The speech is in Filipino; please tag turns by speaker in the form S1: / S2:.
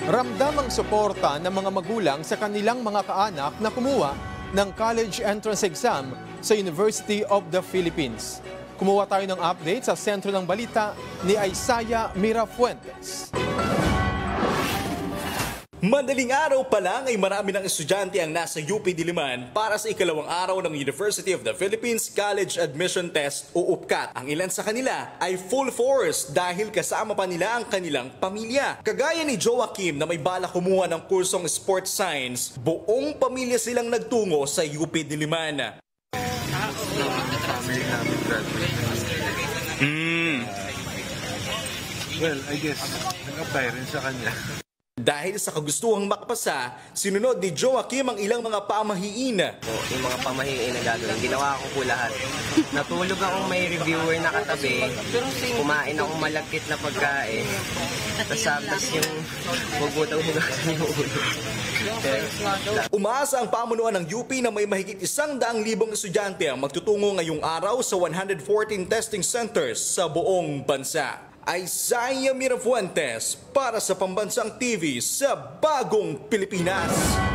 S1: Ramdam ang suporta ng mga magulang sa kanilang mga kaanak na kumuha ng college entrance exam sa University of the Philippines. Kumuha tayo ng update sa sentro ng balita ni Isaiah Mirafuentes.
S2: Madaling araw pa lang ay marami ng estudyante ang nasa UP Diliman para sa ikalawang araw ng University of the Philippines College Admission Test o UPCAT. Ang ilan sa kanila ay full force dahil kasama pa nila ang kanilang pamilya. Kagaya ni Joaquim na may balak kumuha ng kursong Sports Science, buong pamilya silang nagtungo sa UP Diliman.
S3: Family namin graduate. Well, I guess, nag-apply rin sa kanya.
S2: Dahil sa kagustuhang makapasa, sinunod ni Joaquim ang ilang mga pamahiin.
S4: Yung mga pamahiin na gagawin, ginawa ko po lahat. Natulog akong may reviewer na katabi, kumain akong malagkit na pagkain, tapos yung bugutang-bugatan yung ulo.
S2: Umaasa ang pamunuan ng UP na may mahigit 100,000 estudyante ang magtutungo ngayong araw sa 114 testing centers sa buong bansa. Isaiah Mirafuentes para sa Pambansang TV sa Bagong Pilipinas.